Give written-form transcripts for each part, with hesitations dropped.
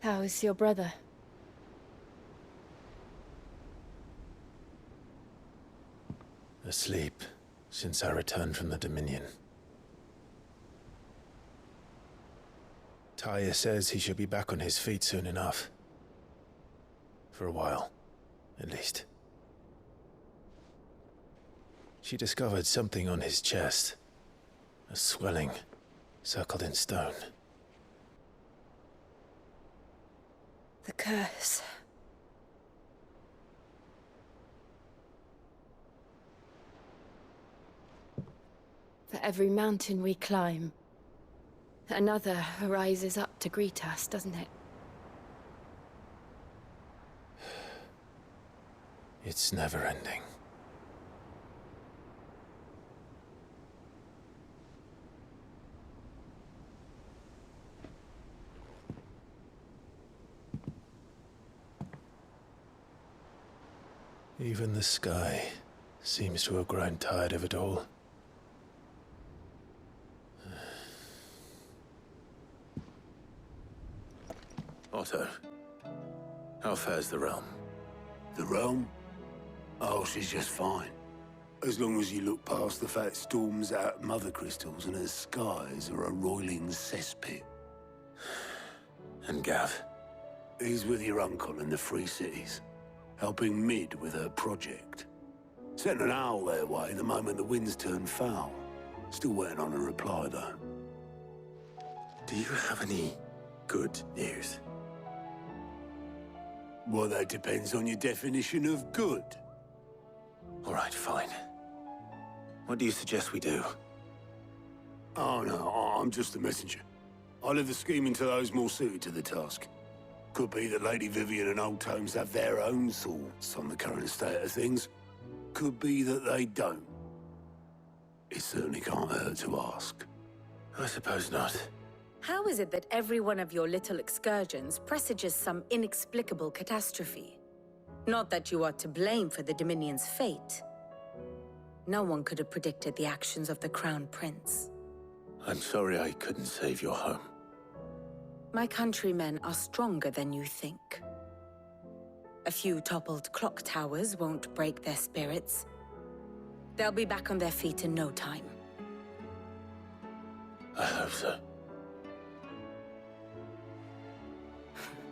How's your brother? Asleep since I returned from the Dominion. Taya says he should be back on his feet soon enough. For a while, at least. She discovered something on his chest. A swelling, circled in stone. The curse. For every mountain we climb, another rises up to greet us, doesn't it? It's never ending. Even the sky seems to have grown tired of it all. Otto, how fares the realm? The realm? Oh, she's just fine. As long as you look past the fat storms out mother crystals and her skies are a roiling cesspit. And Gav? He's with your uncle in the Free Cities, helping Mid with her project. Sent an owl their way the moment the winds turned foul. Still waiting on a reply, though. Do you have any good news? Well, that depends on your definition of good. All right, fine. What do you suggest we do? Oh, no, I'm just a messenger. I'll leave the scheming to those more suited to the task. Could be that Lady Vivian and Old Tomes have their own thoughts on the current state of things. Could be that they don't. It certainly can't hurt to ask. I suppose not. How is it that every one of your little excursions presages some inexplicable catastrophe? Not that you are to blame for the Dominion's fate. No one could have predicted the actions of the Crown Prince. I'm sorry I couldn't save your home. My countrymen are stronger than you think. A few toppled clock towers won't break their spirits. They'll be back on their feet in no time. I hope so.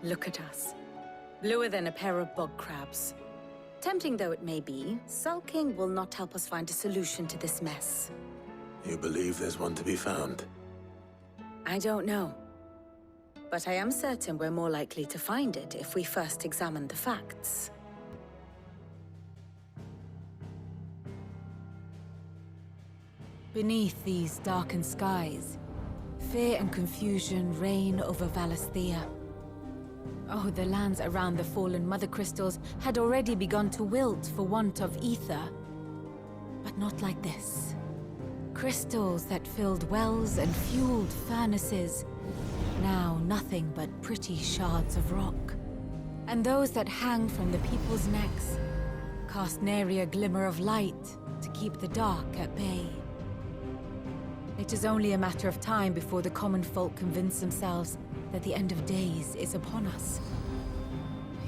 Look at us. Bluer than a pair of bog crabs. Tempting though it may be, sulking will not help us find a solution to this mess. You believe there's one to be found? I don't know. But I am certain we're more likely to find it if we first examine the facts. Beneath these darkened skies, fear and confusion reign over Valisthea. Oh, the lands around the fallen Mother Crystals had already begun to wilt for want of ether. But not like this. Crystals that filled wells and fueled furnaces, now nothing but pretty shards of rock. And those that hang from the people's necks cast nary a glimmer of light to keep the dark at bay. It is only a matter of time before the common folk convince themselves that the end of days is upon us.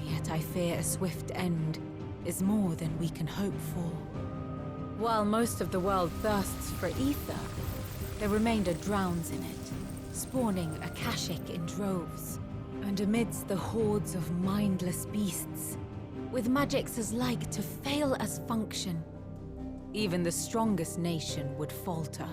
Yet I fear a swift end is more than we can hope for. While most of the world thirsts for ether, the remainder drowns in it, spawning Akashic in droves. And amidst the hordes of mindless beasts, with magics as like to fail as function, even the strongest nation would falter.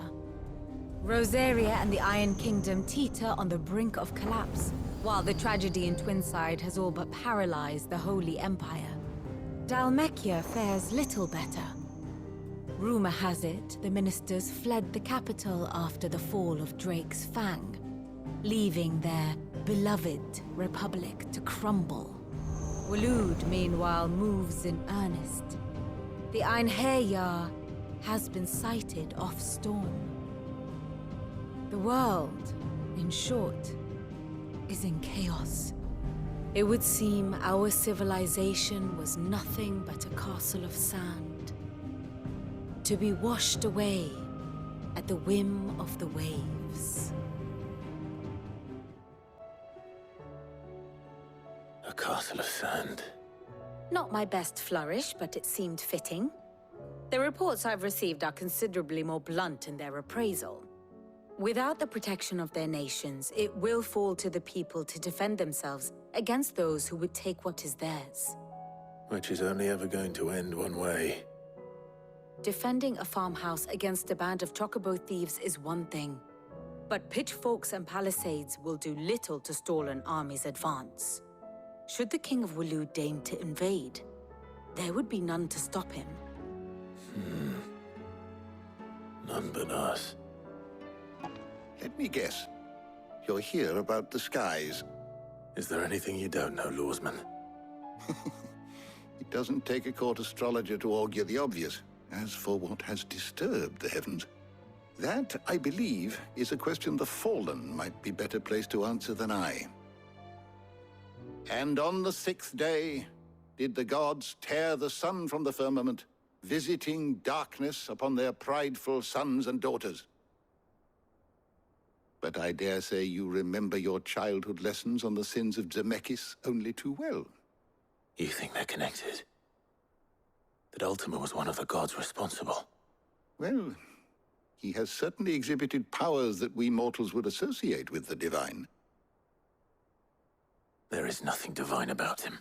Rosaria and the Iron Kingdom teeter on the brink of collapse, while the tragedy in Twinside has all but paralyzed the Holy Empire. Dhalmekia fares little better. Rumor has it the ministers fled the capital after the fall of Drake's Fang, leaving their beloved republic to crumble. Waloed, meanwhile, moves in earnest. The Einherjar has been sighted off-storm. The world, in short, is in chaos. It would seem our civilization was nothing but a castle of sand, to be washed away at the whim of the waves. sand. Not my best flourish, but it seemed fitting. The reports I've received are considerably more blunt in their appraisal. Without the protection of their nations, it will fall to the people to defend themselves against those who would take what is theirs. Which is only ever going to end one way. Defending a farmhouse against a band of chocobo thieves is one thing, but pitchforks and palisades will do little to stall an army's advance. Should the King of Waloed deign to invade, there would be none to stop him. None but us. Let me guess. You're here about the skies. Is there anything you don't know, Lawsman? It doesn't take a court astrologer to augur the obvious. As for what has disturbed the heavens, that, I believe, is a question the Fallen might be better placed to answer than I. And on the 6th day, did the gods tear the sun from the firmament, visiting darkness upon their prideful sons and daughters. But I dare say you remember your childhood lessons on the sins of Dhalmekia only too well. You think they're connected? That Ultima was one of the gods responsible? Well, he has certainly exhibited powers that we mortals would associate with the divine. There is nothing divine about him.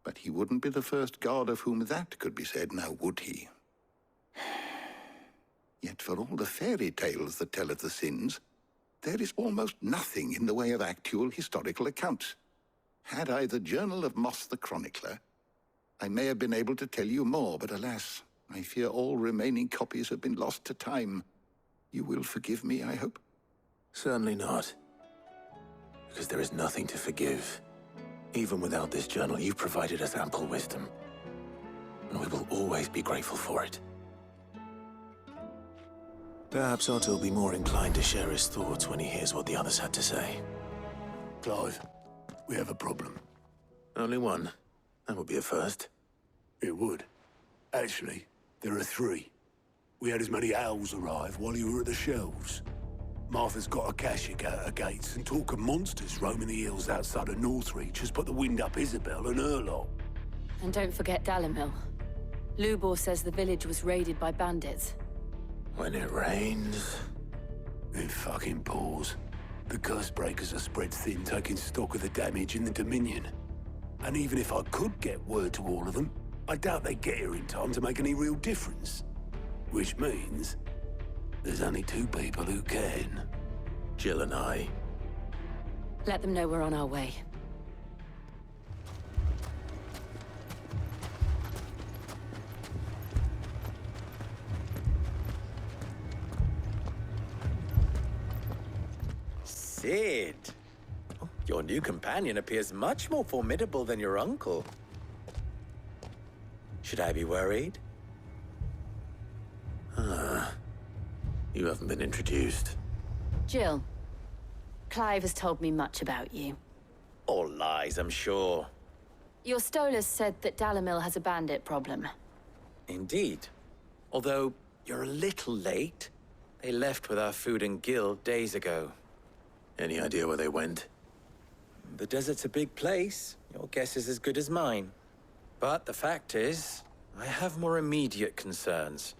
But he wouldn't be the first god of whom that could be said, now would he? Yet for all the fairy tales that tell of the sins, there is almost nothing in the way of actual historical accounts. Had I the Journal of Moss the Chronicler, I may have been able to tell you more, but alas, I fear all remaining copies have been lost to time. You will forgive me, I hope? Certainly not. Because there is nothing to forgive. Even without this journal, you provided us ample wisdom. And we will always be grateful for it. Perhaps Otto will be more inclined to share his thoughts when he hears what the others had to say. Clive, we have a problem. Only one. That would be a first. It would. Actually, there are 3. We had as many owls arrive while you were at the shelves. Martha's got a Kashik out her gates, and talk of monsters roaming the hills outside of Northreach has put the wind up Isabel and her lot. And don't forget Dalimil. Lubor says the village was raided by bandits. When it rains... It fucking pours. The curse breakers are spread thin, taking stock of the damage in the Dominion. And even if I could get word to all of them, I doubt they'd get here in time to make any real difference. Which means... there's only 2 people who can. Jill and I. Let them know we're on our way. Sid! Oh, your new companion appears much more formidable than your uncle. Should I be worried? You haven't been introduced. Jill. Clive has told me much about you. All lies, I'm sure. Your Stolas said that Dalimil has a bandit problem. Indeed. Although, you're a little late. They left with our food and guild days ago. Any idea where they went? The desert's a big place. Your guess is as good as mine. But the fact is, I have more immediate concerns.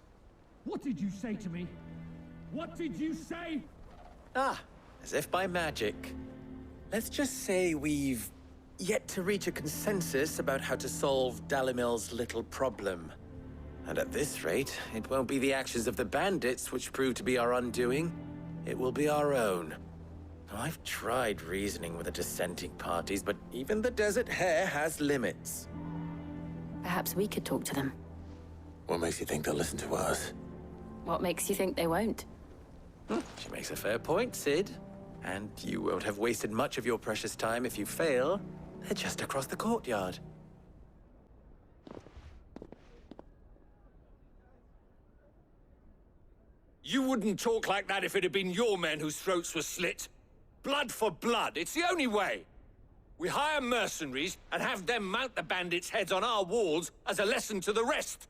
What did you say to me? What did you say? Ah, as if by magic. Let's just say we've yet to reach a consensus about how to solve Dalimil's little problem. And at this rate, it won't be the actions of the bandits which prove to be our undoing. It will be our own. Now, I've tried reasoning with the dissenting parties, but even the Desert Hare has limits. Perhaps we could talk to them. What makes you think they'll listen to us? What makes you think they won't? She makes a fair point, Sid. And you won't have wasted much of your precious time if you fail. They're just across the courtyard. You wouldn't talk like that if it had been your men whose throats were slit. Blood for blood, it's the only way. We hire mercenaries and have them mount the bandits' heads on our walls as a lesson to the rest.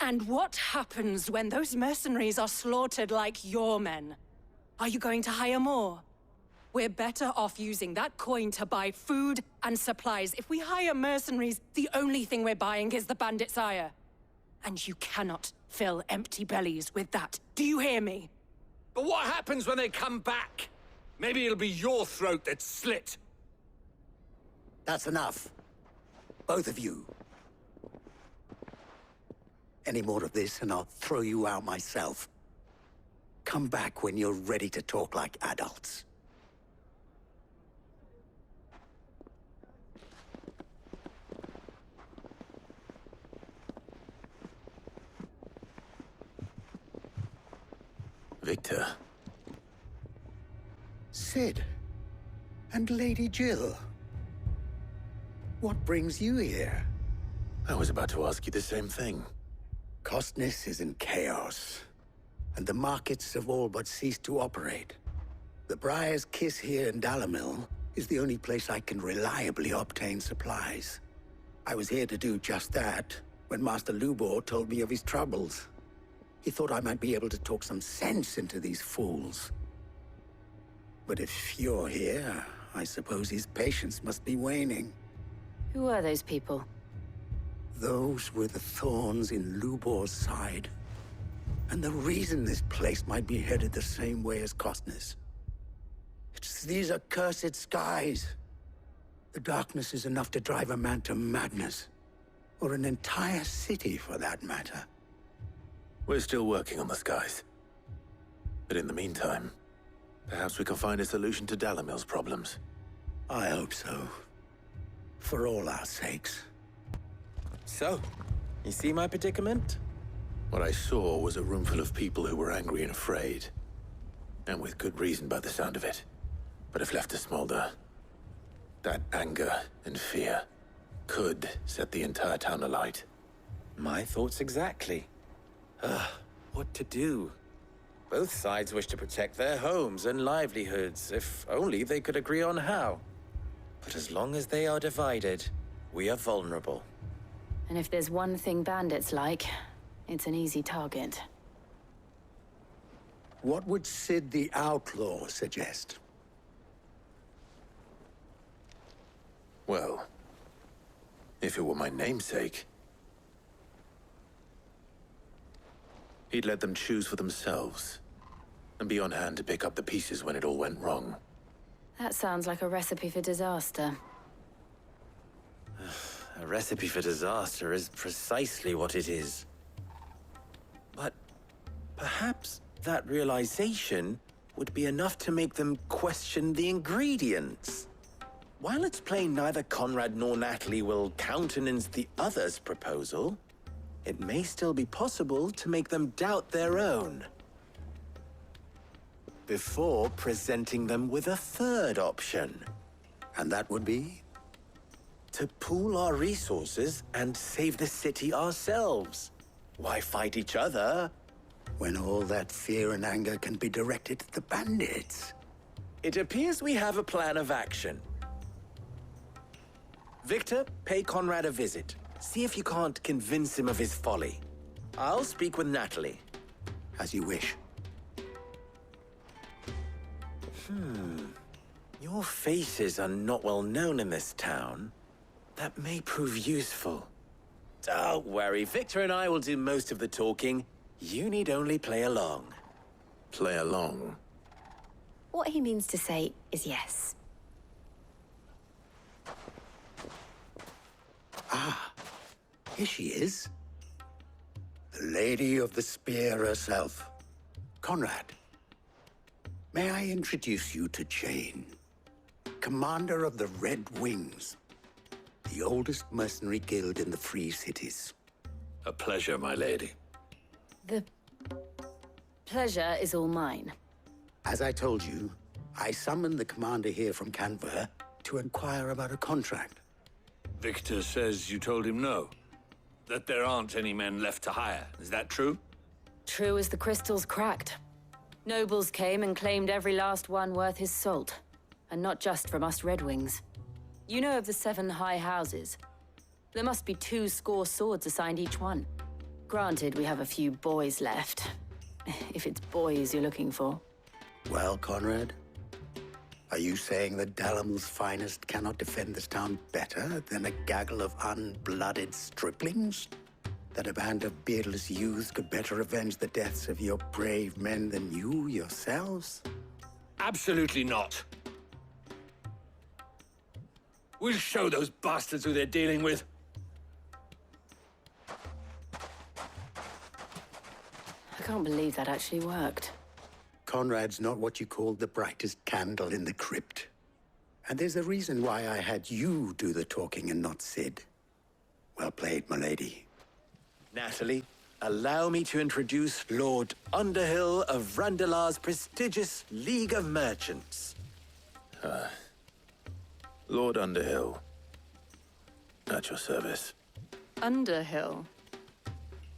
And what happens when those mercenaries are slaughtered like your men? Are you going to hire more? We're better off using that coin to buy food and supplies. If we hire mercenaries, the only thing we're buying is the bandit's ire. And you cannot fill empty bellies with that. Do you hear me? But what happens when they come back? Maybe it'll be your throat that's slit. That's enough. Both of you. Any more of this and I'll throw you out myself. Come back when you're ready to talk like adults. Victor. Sid. And Lady Jill. What brings you here? I was about to ask you the same thing. Costness is in chaos, and the markets have all but ceased to operate. The Briar's Kiss here in Dhalmekia is the only place I can reliably obtain supplies. I was here to do just that when Master Lubor told me of his troubles. He thought I might be able to talk some sense into these fools. But if you're here, I suppose his patience must be waning. Who are those people? Those were the thorns in Lubor's side. And the reason this place might be headed the same way as Costness. It's these accursed skies. The darkness is enough to drive a man to madness. Or an entire city, for that matter. We're still working on the skies. But in the meantime, perhaps we can find a solution to Dhalmekia's problems. I hope so. For all our sakes. So, you see my predicament? What I saw was a room full of people who were angry and afraid. And with good reason by the sound of it. But if left to smolder, that anger and fear could set the entire town alight. My thoughts exactly. What to do? Both sides wish to protect their homes and livelihoods, if only they could agree on how. But as long as they are divided, we are vulnerable. And if there's one thing bandits like, it's an easy target. What would Sid the Outlaw suggest? Well, if it were my namesake, he'd let them choose for themselves, and be on hand to pick up the pieces when it all went wrong. That sounds like a recipe for disaster. A recipe for disaster is precisely what it is. But perhaps that realization would be enough to make them question the ingredients. While it's plain neither Conrad nor Natalie will countenance the other's proposal, it may still be possible to make them doubt their own. Before presenting them with a third option. And that would be? To pool our resources and save the city ourselves. Why fight each other? When all that fear and anger can be directed at the bandits. It appears we have a plan of action. Victor, pay Conrad a visit. See if you can't convince him of his folly. I'll speak with Natalie. As you wish. Your faces are not well known in this town. That may prove useful. Don't worry, Victor and I will do most of the talking. You need only play along. Play along? What he means to say is yes. Here she is. The Lady of the Spear herself. Conrad. May I introduce you to Jane, commander of the Red Wings, the oldest mercenary guild in the Free Cities. A pleasure, my lady. The pleasure is all mine. As I told you, I summoned the commander here from Canver to inquire about a contract. Victor says you told him no. That there aren't any men left to hire. Is that true? True as the crystals cracked. Nobles came and claimed every last one worth his salt. And not just from us Red Wings. You know of the 7 high houses. There must be 2 swords assigned each one. Granted, we have a few boys left. If it's boys you're looking for. Well, Conrad, Are you saying that Dalamel's finest cannot defend this town better than a gaggle of unblooded striplings? That a band of beardless youths could better avenge the deaths of your brave men than you yourselves? Absolutely not. We'll show those bastards who they're dealing with. I can't believe that actually worked. Conrad's not what you call the brightest candle in the crypt. And there's a reason why I had you do the talking and not Sid. Well played, my lady. Natalie, allow me to introduce Lord Underhill of Randalar's prestigious League of Merchants. Lord Underhill. At your service. Underhill.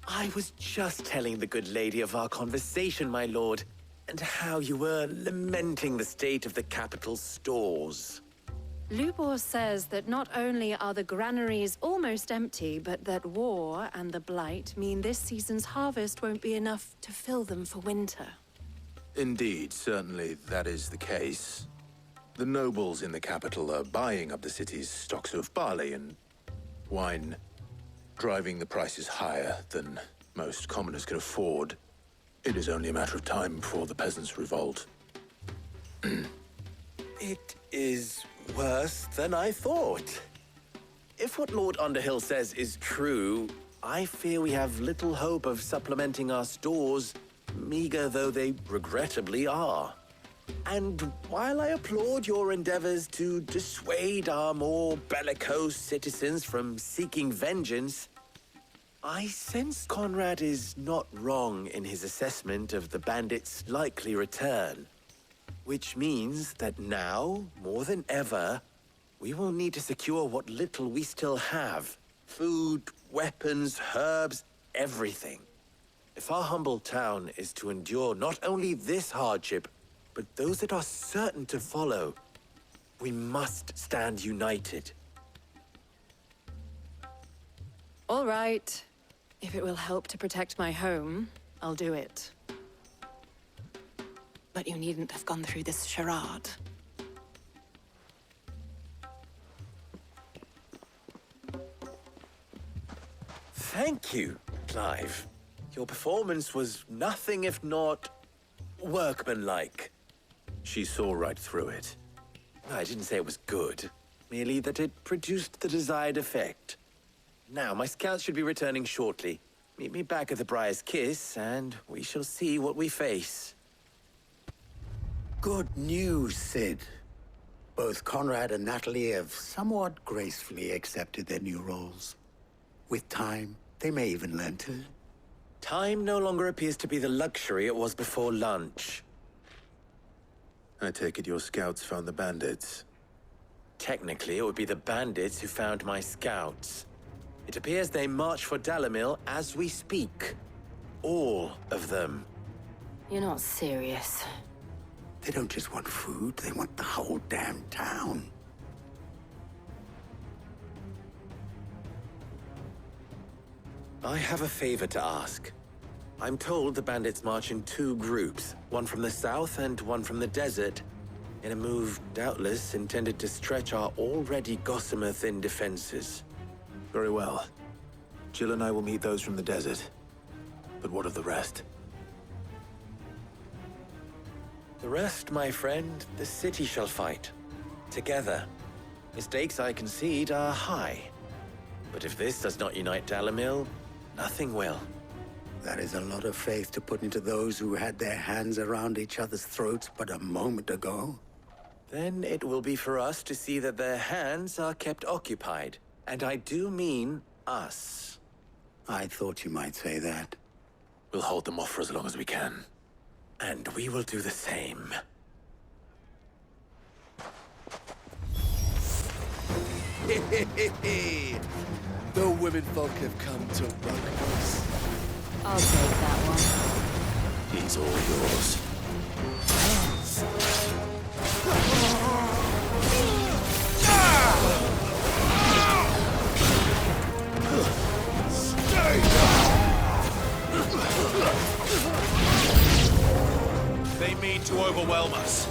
I was just telling the good lady of our conversation, my lord, and how you were lamenting the state of the capital's stores. Lubor says that not only are the granaries almost empty, but that war and the Blight mean this season's harvest won't be enough to fill them for winter. Indeed, certainly that is the case. The nobles in the capital are buying up the city's stocks of barley and wine, driving the prices higher than most commoners can afford. It is only a matter of time before the peasants revolt. It is worse than I thought. If what Lord Underhill says is true, I fear we have little hope of supplementing our stores, meager though they regrettably are. And while I applaud your endeavors to dissuade our more bellicose citizens from seeking vengeance, I sense Conrad is not wrong in his assessment of the bandits' likely return. Which means that now, more than ever, we will need to secure what little we still have. Food, weapons, herbs, everything. If our humble town is to endure not only this hardship, but those that are certain to follow, we must stand united. All right. If it will help to protect my home, I'll do it. But you needn't have gone through this charade. Thank you, Clive. Your performance was nothing if not workmanlike. She saw right through it. I didn't say it was good, merely that it produced the desired effect. Now, my scouts should be returning shortly. Meet me back at the Briar's Kiss, and we shall see what we face. Good news, Sid. Both Conrad and Natalie have somewhat gracefully accepted their new roles. With time, they may even learn to. Time no longer appears to be the luxury it was before lunch. I take it your scouts found the bandits. Technically, it would be the bandits who found my scouts. It appears they march for Dalamil as we speak. All of them. You're not serious. They don't just want food, they want the whole damn town. I have a favor to ask. I'm told the bandits march in two groups, one from the south and one from the desert, in a move doubtless intended to stretch our already gossamer-thin defenses. Very well. Jill and I will meet those from the desert. But what of the rest? The rest, my friend, the city shall fight. Together. The stakes, I concede, are high. But if this does not unite Dalamil, nothing will. That is a lot of faith to put into those who had their hands around each other's throats but a moment ago. Then it will be for us to see that their hands are kept occupied. And I do mean us. I thought you might say that. We'll hold them off for as long as we can. And we will do the same. The women folk have come to rock us. I'll take that one. He's all yours. They mean to overwhelm us.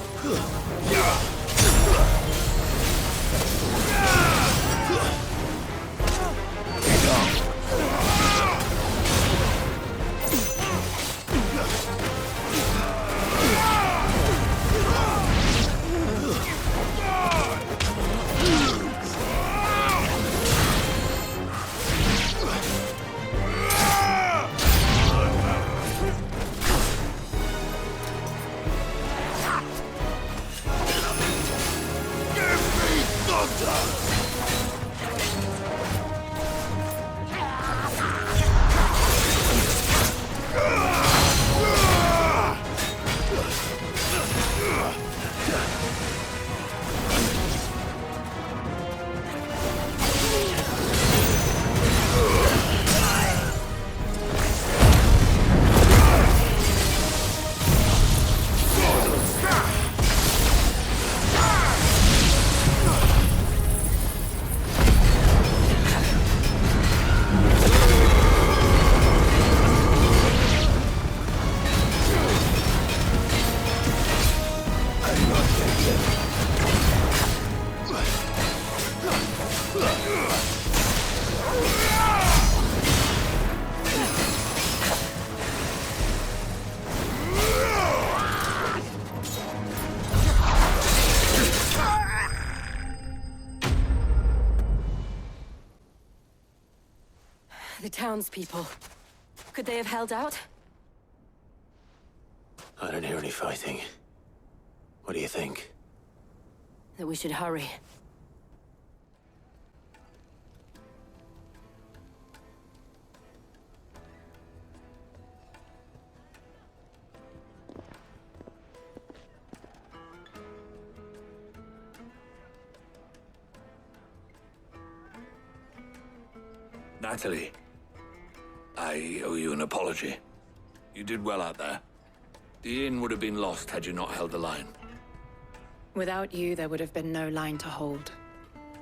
townspeople. Could they have held out? I don't hear any fighting. What do you think? That we should hurry. Natalie, I owe you an apology. You did well out there. The inn would have been lost had you not held the line. Without you, there would have been no line to hold.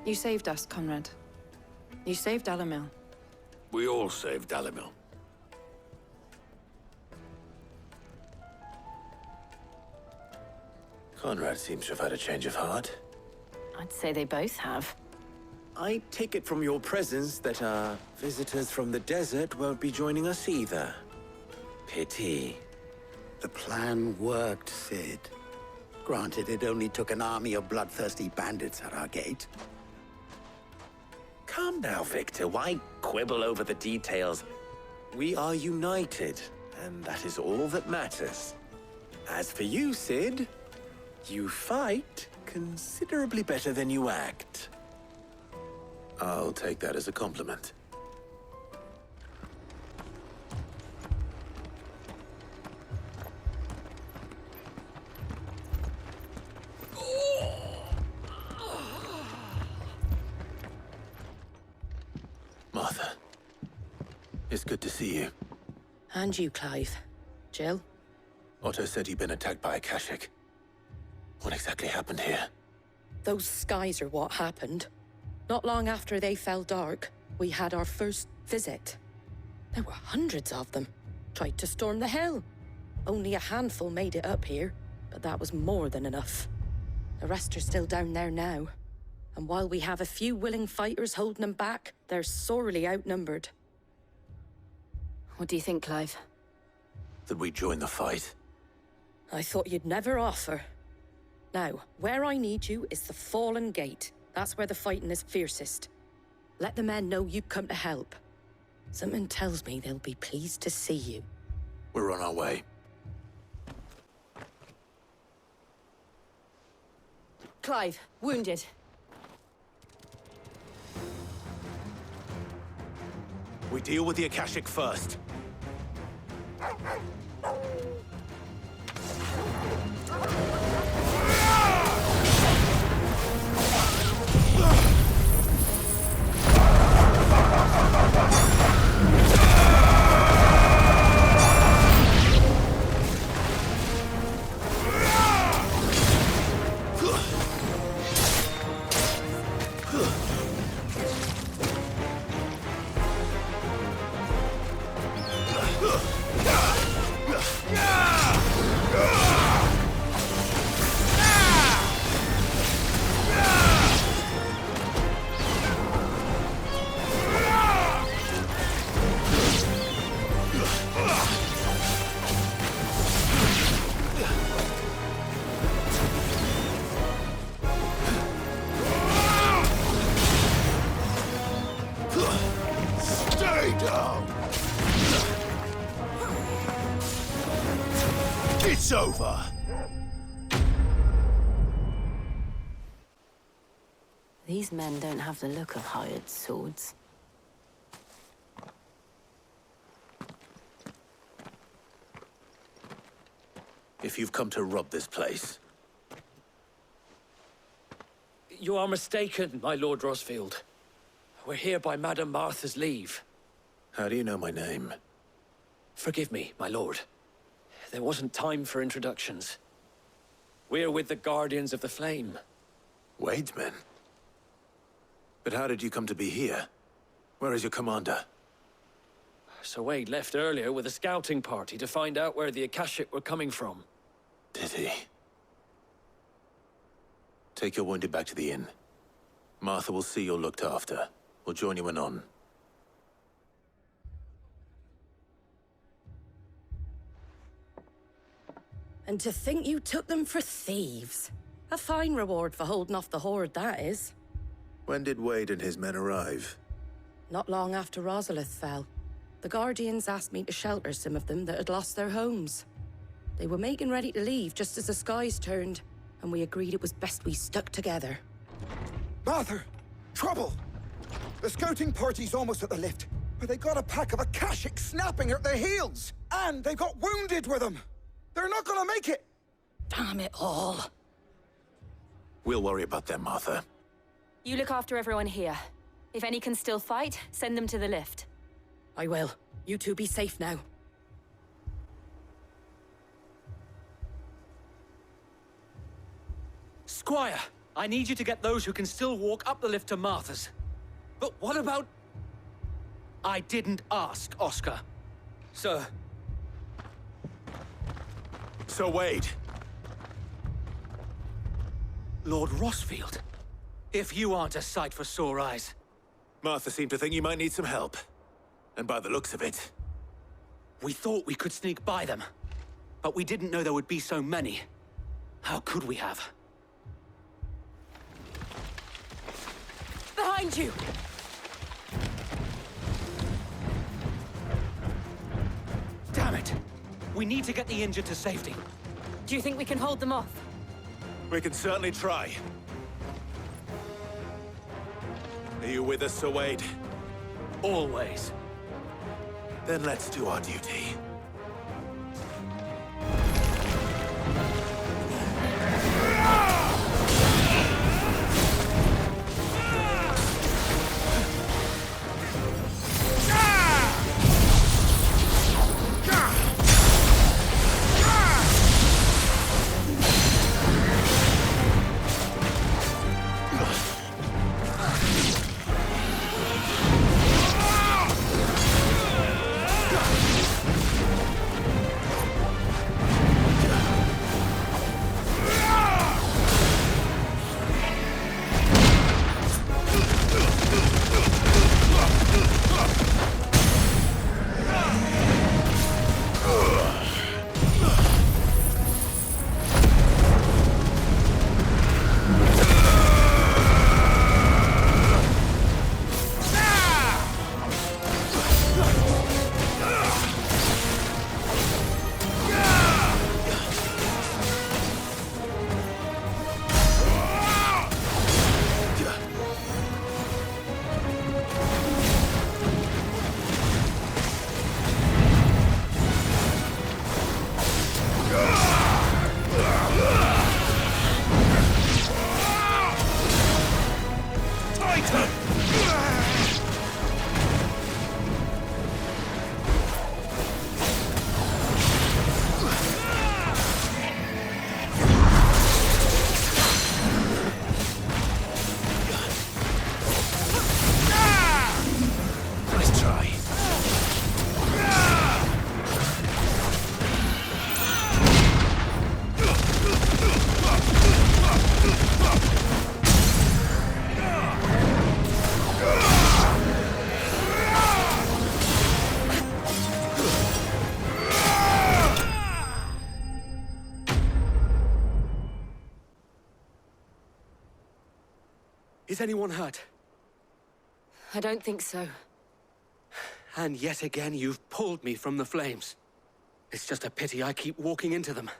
You saved us, Conrad. You saved Dalimil. We all saved Dalimil. Conrad seems to have had a change of heart. I'd say they both have. I take it from your presence that our visitors from the desert won't be joining us either. Pity. The plan worked, Sid. Granted, it only took an army of bloodthirsty bandits at our gate. Calm now, Victor. Why quibble over the details? We are united, and that is all that matters. As for you, Sid, you fight considerably better than you act. I'll take that as a compliment. Martha, it's good to see you. And you, Clive. Jill? Otto said you'd been attacked by a Kashik. What exactly happened here? Those skies are what happened. Not long after they fell dark, we had our first visit. There were hundreds of them. Tried to storm the hill. Only a handful made it up here, but that was more than enough. The rest are still down there now. And while we have a few willing fighters holding them back, they're sorely outnumbered. What do you think, Clive? That we join the fight? I thought you'd never offer. Now, where I need you is the Fallen Gate. That's where the fighting is fiercest. Let the men know you've come to help. Something tells me they'll be pleased to see you. We're on our way. Clive, wounded. We deal with the Akashic first. It's over! These men don't have the look of hired swords. If you've come to rob this place... You are mistaken, my Lord Rosfield. We're here by Madame Martha's leave. How do you know my name? Forgive me, my lord. There wasn't time for introductions. We're with the Guardians of the Flame. Wade's men? But how did you come to be here? Where is your commander? Sir Wade left earlier with a scouting party to find out where the Akashic were coming from. Did he? Take your wounded back to the inn. Martha will see you're looked after. We'll join you anon. And to think you took them for thieves. A fine reward for holding off the horde, that is. When did Wade and his men arrive? Not long after Rosalith fell. The Guardians asked me to shelter some of them that had lost their homes. They were making ready to leave just as the skies turned, and we agreed it was best we stuck together. Martha! Trouble! The scouting party's almost at the lift, but they got a pack of Akashic snapping at their heels! And they got wounded with them! They're not gonna make it! Damn it all. We'll worry about them, Martha. You look after everyone here. If any can still fight, send them to the lift. I will. You two be safe now. Squire, I need you to get those who can still walk up the lift to Martha's. But what about... I didn't ask, Oscar. Sir. Sir Wade. Lord Rossfield. If you aren't a sight for sore eyes. Martha seemed to think you might need some help. And by the looks of it... We thought we could sneak by them. But we didn't know there would be so many. How could we have? Behind you! Damn it! We need to get the injured to safety. Do you think we can hold them off? We can certainly try. Are you with us, Sir Wade? Always. Then let's do our duty. Is anyone hurt? I don't think so. And yet again, you've pulled me from the flames. It's just a pity I keep walking into them.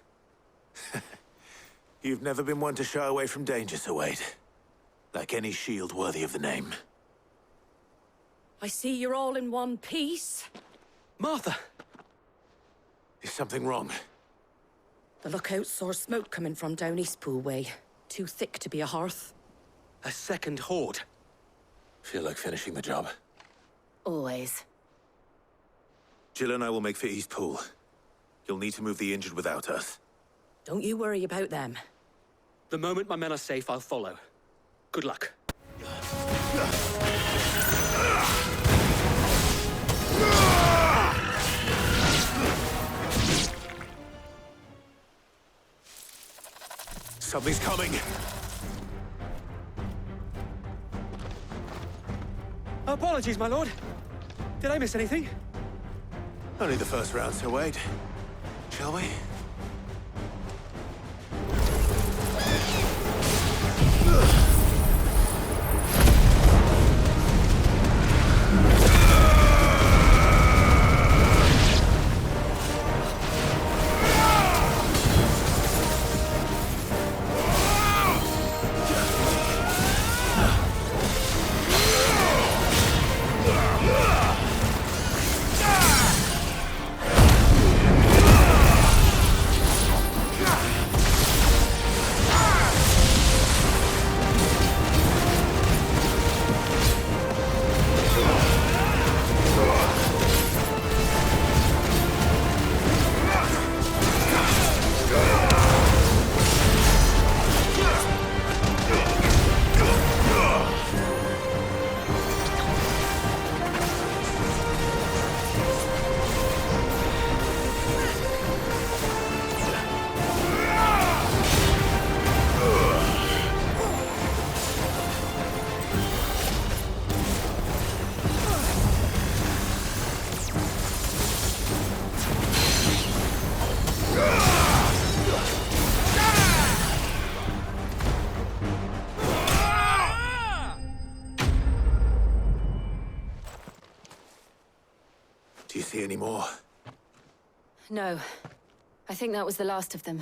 You've never been one to shy away from danger, Sir Wade. Like any shield worthy of the name. I see you're all in one piece. Martha! Is something wrong? The lookout saw smoke coming from down Eastpool way. Too thick to be a hearth. A second horde. Feel like finishing the job? Always. Jill and I will make for Eastpool. You'll need to move the injured without us. Don't you worry about them. The moment my men are safe, I'll follow. Good luck. Something's coming! Apologies, my lord. Did I miss anything? Only the first round, Sir Wade. Shall we? more? No. I think that was the last of them.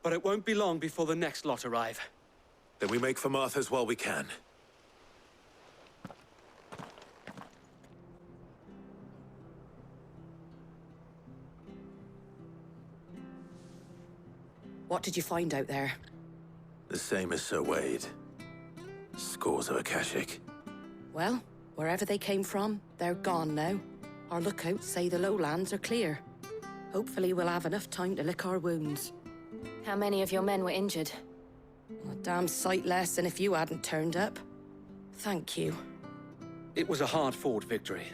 But it won't be long before the next lot arrive. Then we make for Martha's while we can. What did you find out there? The same as Sir Wade. Scores of Akashic. Well, wherever they came from, they're gone now. Our lookouts say the lowlands are clear. Hopefully we'll have enough time to lick our wounds. How many of your men were injured? A damn sight less than if you hadn't turned up. Thank you. It was a hard-fought victory.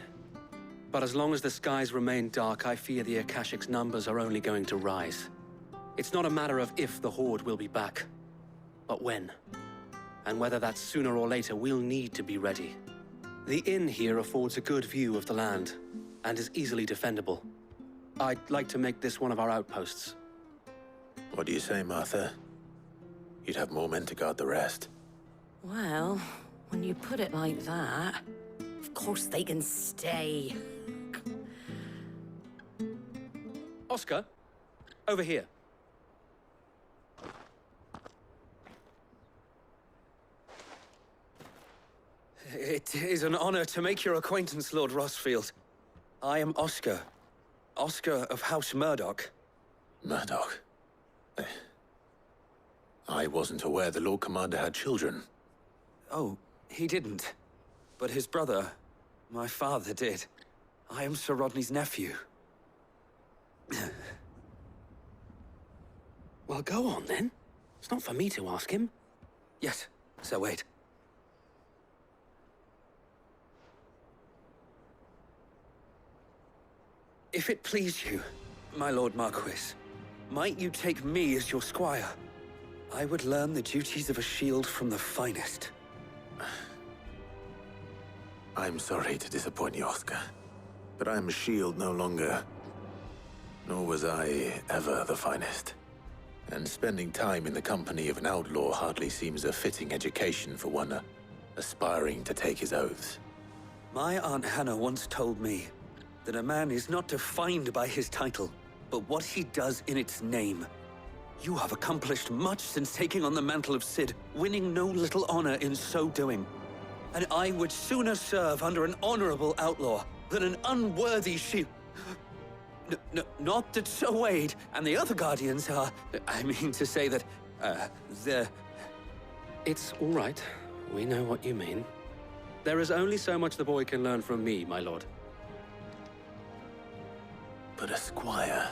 But as long as the skies remain dark, I fear the Akashic's numbers are only going to rise. It's not a matter of if the Horde will be back, but when. And whether that's sooner or later, we'll need to be ready. The inn here affords a good view of the land, and is easily defendable. I'd like to make this one of our outposts. What do you say, Martha? You'd have more men to guard the rest. Well, when you put it like that, of course they can stay. Oscar, over here. It is an honor to make your acquaintance, Lord Rossfield. I am Oscar. Oscar of House Murdoch. Murdoch? I wasn't aware the Lord Commander had children. Oh, he didn't. But his brother, my father, did. I am Sir Rodney's nephew. Well, go on, then. It's not for me to ask him. Yes, Sir Wade. If it please you, my Lord Marquis, might you take me as your squire? I would learn the duties of a shield from the finest. I'm sorry to disappoint you, Oscar, but I'm a shield no longer. Nor was I ever the finest. And spending time in the company of an outlaw hardly seems a fitting education for one aspiring to take his oaths. My Aunt Hannah once told me that a man is not defined by his title, but what he does in its name. You have accomplished much since taking on the mantle of Cid, winning no little honor in so doing. And I would sooner serve under an honorable outlaw than an unworthy shield. Not that Sir Wade and the other Guardians are... I mean to say that, they're... It's all right. We know what you mean. There is only so much the boy can learn from me, my lord. But a squire...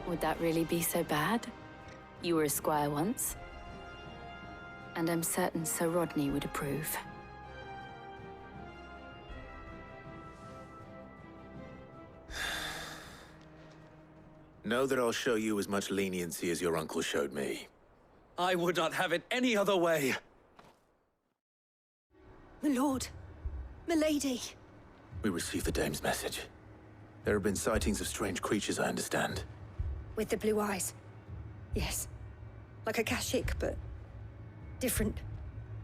Would that really be so bad? You were a squire once. And I'm certain Sir Rodney would approve. Know that I'll show you as much leniency as your uncle showed me. I would not have it any other way. My lord. Milady. We received the dame's message. There have been sightings of strange creatures, I understand. With the blue eyes. Yes. Like Akashic, but different.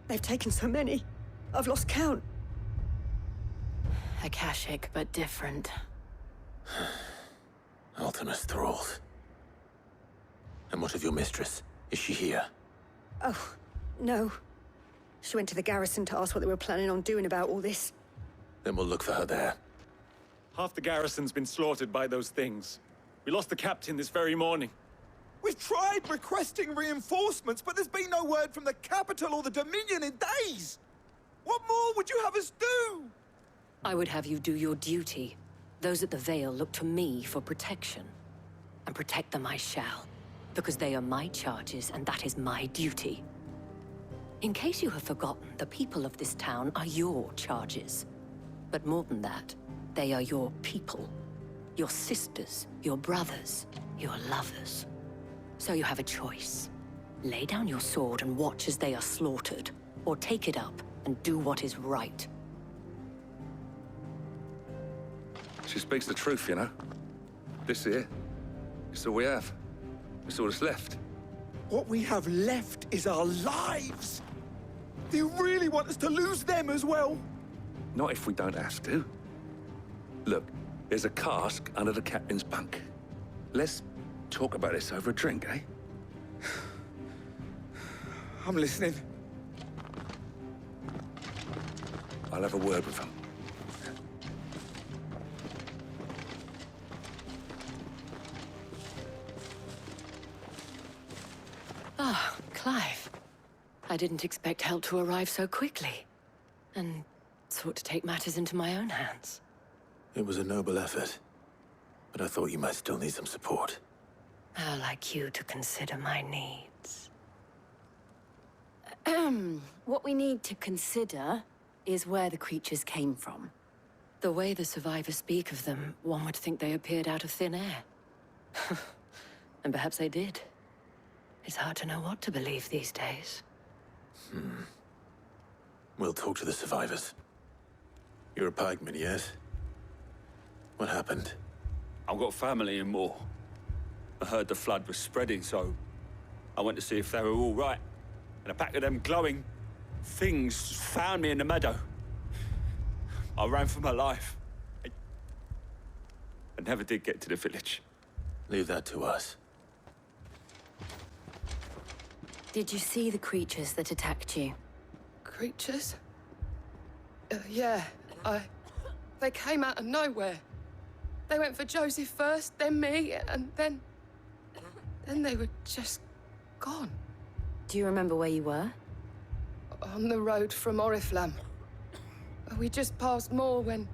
They've taken so many. I've lost count. Akashic, but different. Ultima's thralls. And what of your mistress? Is she here? Oh, no. She went to the garrison to ask what they were planning on doing about all this. Then we'll look for her there. Half the garrison's been slaughtered by those things. We lost the captain this very morning. We've tried requesting reinforcements, but there's been no word from the capital or the Dominion in days! What more would you have us do? I would have you do your duty. Those at the Vale look to me for protection. And protect them I shall. Because they are my charges, and that is my duty. In case you have forgotten, the people of this town are your charges. But more than that, they are your people. Your sisters, your brothers, your lovers. So you have a choice. Lay down your sword and watch as they are slaughtered, or take it up and do what is right. She speaks the truth, you know. This here is all we have. It's all that's left. What we have left is our lives! Do you really want us to lose them as well? Not if we don't have to. Look, there's a cask under the captain's bunk. Let's talk about this over a drink, eh? I'm listening. I'll have a word with him. Ah, Clive. I didn't expect help to arrive so quickly. And sought to take matters into my own hands. It was a noble effort, but I thought you might still need some support. How like you to consider my needs. What we need to consider is where the creatures came from. The way the survivors speak of them, one would think they appeared out of thin air. And perhaps they did. It's hard to know what to believe these days. We'll talk to the survivors. You're a pikeman, yes? What happened? I've got family in Moor. I heard the flood was spreading, so I went to see if they were all right. And a pack of them glowing things found me in the meadow. I ran for my life. I never did get to the village. Leave that to us. Did you see the creatures that attacked you? Creatures? Yeah, they came out of nowhere. They went for Joseph first, then me, and then they were just gone. Do you remember where you were? On the road from Oriflamme. We just passed Moor when...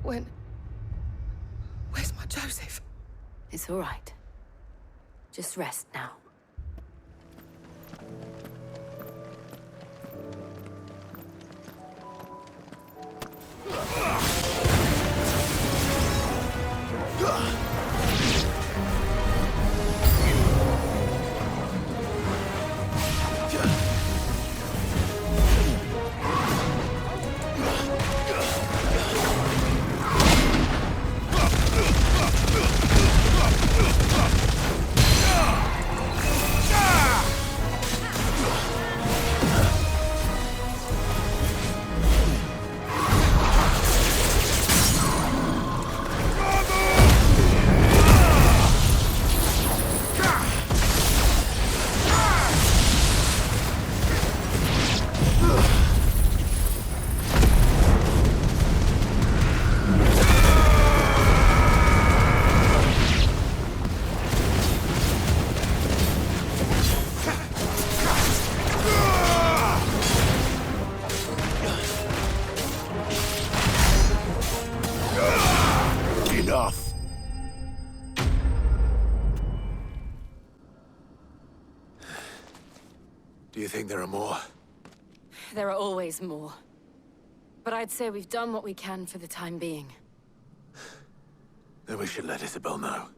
Where's my Joseph? It's all right. Just rest now. Do you think there are more? There are always more. But I'd say we've done what we can for the time being. Then we should let Isabel know.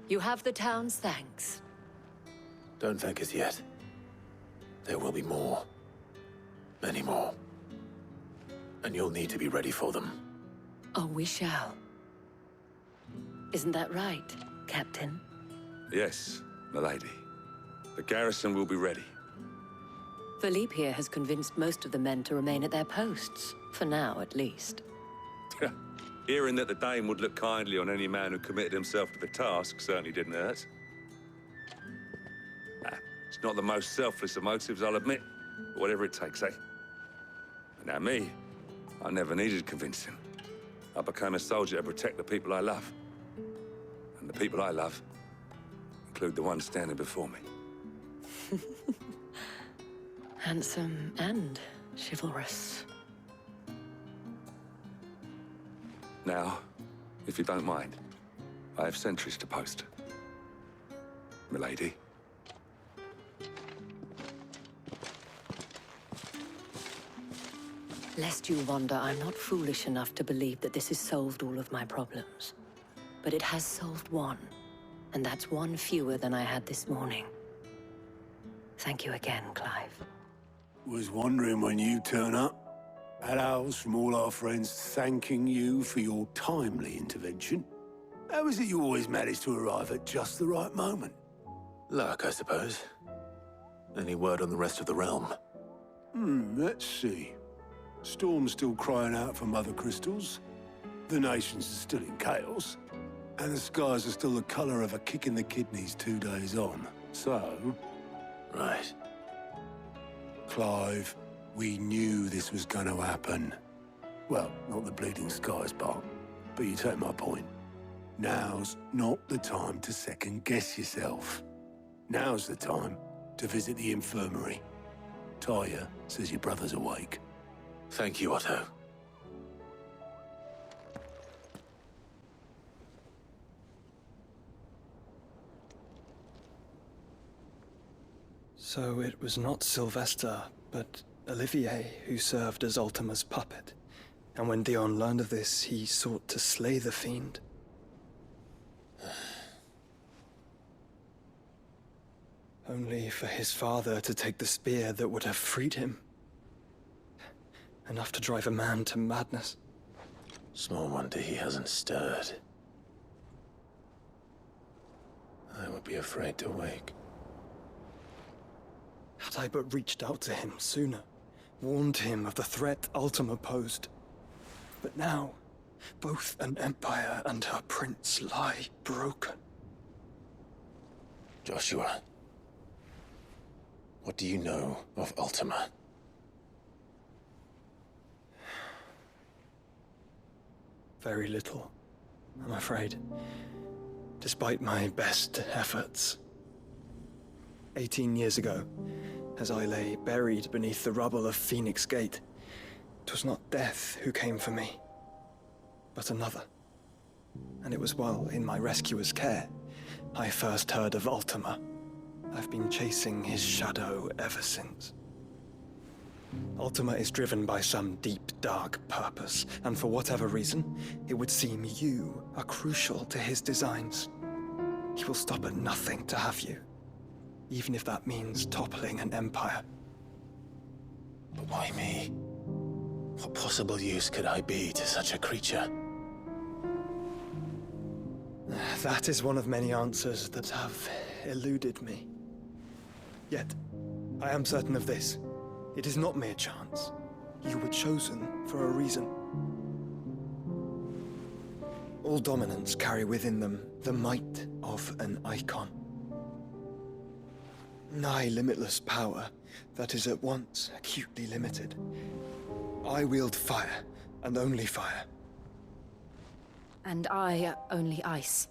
You have the town's thanks. Don't thank us yet. There will be more. Many more. And you'll need to be ready for them. Oh, we shall. Isn't that right, Captain? Yes, milady. The garrison will be ready. Philippe here has convinced most of the men to remain at their posts. For now, at least. Hearing that the Dane would look kindly on any man who committed himself to the task certainly didn't hurt. It's not the most selfless of motives, I'll admit. But whatever it takes, eh? And now me, I never needed convincing. I became a soldier to protect the people I love. And the people I love include the ones standing before me. Handsome and chivalrous. Now, if you don't mind, I have sentries to post. Milady. Lest you wonder, I'm not foolish enough to believe that this has solved all of my problems. But it has solved one, and that's one fewer than I had this morning. Thank you again, Clive. Was wondering when you turn up. Hellos from all our friends thanking you for your timely intervention. How is it you always manage to arrive at just the right moment? Luck, I suppose. Any word on the rest of the realm? Let's see. Storm's still crying out for mother crystals. The nations are still in chaos. And the skies are still the colour of a kick in the kidneys 2 days on. So... Right. Clive, we knew this was going to happen. Well, not the bleeding skies part, but you take my point. Now's not the time to second-guess yourself. Now's the time to visit the infirmary. Talia says your brother's awake. Thank you, Otto. So it was not Sylvester, but Olivier who served as Ultima's puppet. And when Dion learned of this, he sought to slay the fiend. Only for his father to take the spear that would have freed him. Enough to drive a man to madness. Small wonder he hasn't stirred. I would be afraid to wake. Had I but reached out to him sooner, warned him of the threat Ultima posed. But now, both an empire and her prince lie broken. Joshua, what do you know of Ultima? Very little, I'm afraid. Despite my best efforts. 18 years ago, as I lay buried beneath the rubble of Phoenix Gate, 'twas not death who came for me, but another. And it was while in my rescuer's care, I first heard of Ultima. I've been chasing his shadow ever since. Ultima is driven by some deep, dark purpose, and for whatever reason, it would seem you are crucial to his designs. He will stop at nothing to have you, even if that means toppling an empire. But why me? What possible use could I be to such a creature? That is one of many answers that have eluded me. Yet, I am certain of this. It is not mere chance. You were chosen for a reason. All dominants carry within them the might of an icon. Nigh limitless power that is at once acutely limited. I wield fire, and only fire. And I only ice.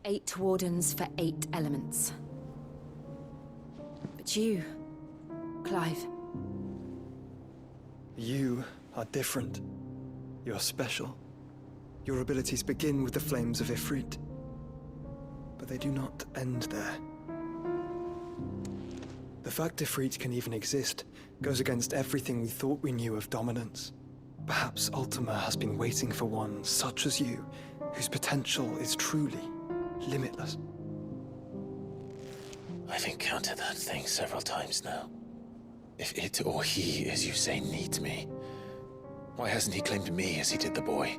8 wardens for 8 elements. But you, Clive. You are different. You're special. Your abilities begin with the flames of Ifrit. But they do not end there. The fact Ifrit can even exist goes against everything we thought we knew of dominance. Perhaps Ultima has been waiting for one such as you, whose potential is truly limitless. I've encountered that thing several times now. If it or he, as you say, needs me, why hasn't he claimed me as he did the boy?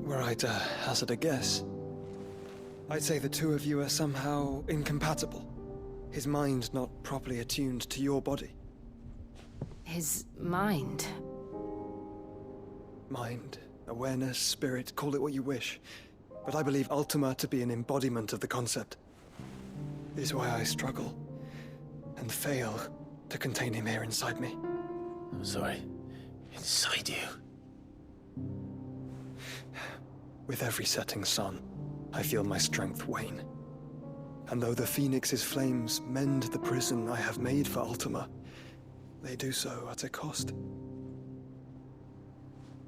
Were I to hazard a guess, I'd say the two of you are somehow incompatible. His mind not properly attuned to your body. His mind? Mind, awareness, spirit, call it what you wish. But I believe Ultima to be an embodiment of the concept. This is why I struggle and fail to contain him here inside me. I'm sorry. Inside you? With every setting sun, I feel my strength wane. And though the Phoenix's flames mend the prison I have made for Ultima, they do so at a cost.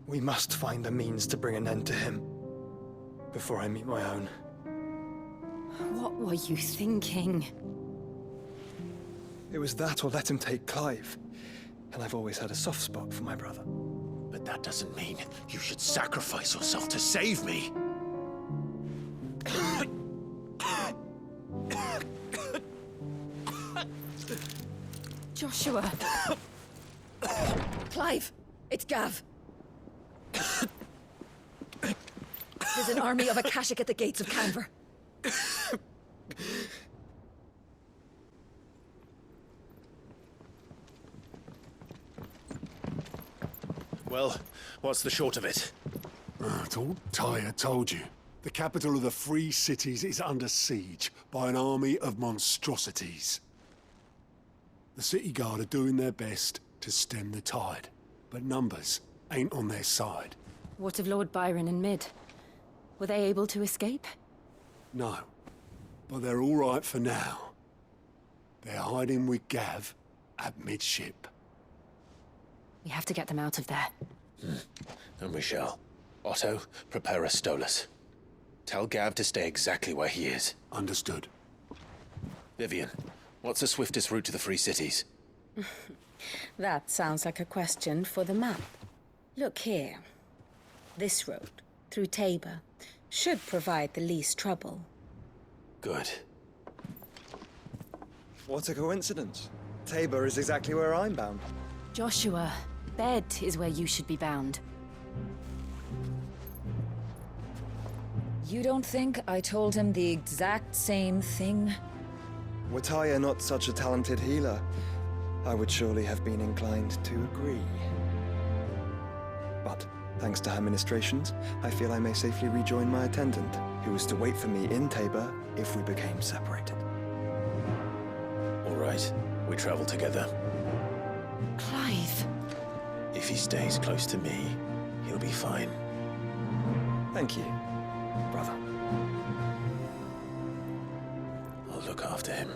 We must find a means to bring an end to him before I meet my own. What were you thinking? It was that or let him take Clive. And I've always had a soft spot for my brother. But that doesn't mean you should sacrifice yourself to save me. Joshua! Clive! It's Gav! There's an army of Akashic at the gates of Canver. Well, what's the short of it? I thought Tyre told you. The capital of the Free Cities is under siege by an army of monstrosities. The City Guard are doing their best to stem the tide, but numbers ain't on their side. What of Lord Byron and Mid? Were they able to escape? No, but they're all right for now. They're hiding with Gav at midship. We have to get them out of there. And we shall. Otto, prepare a Stolas. Tell Gav to stay exactly where he is. Understood. Vivian, what's the swiftest route to the Free Cities? That sounds like a question for the map. Look here. This road, through Tabor, should provide the least trouble. Good. What a coincidence. Tabor is exactly where I'm bound. Joshua, bed is where you should be bound. You don't think I told him the exact same thing? Were Tyre not such a talented healer, I would surely have been inclined to agree. But, thanks to her ministrations, I feel I may safely rejoin my attendant, who was to wait for me in Tabor if we became separated. All right, we travel together. Clive! If he stays close to me, he'll be fine. Thank you, brother. I'll look after him.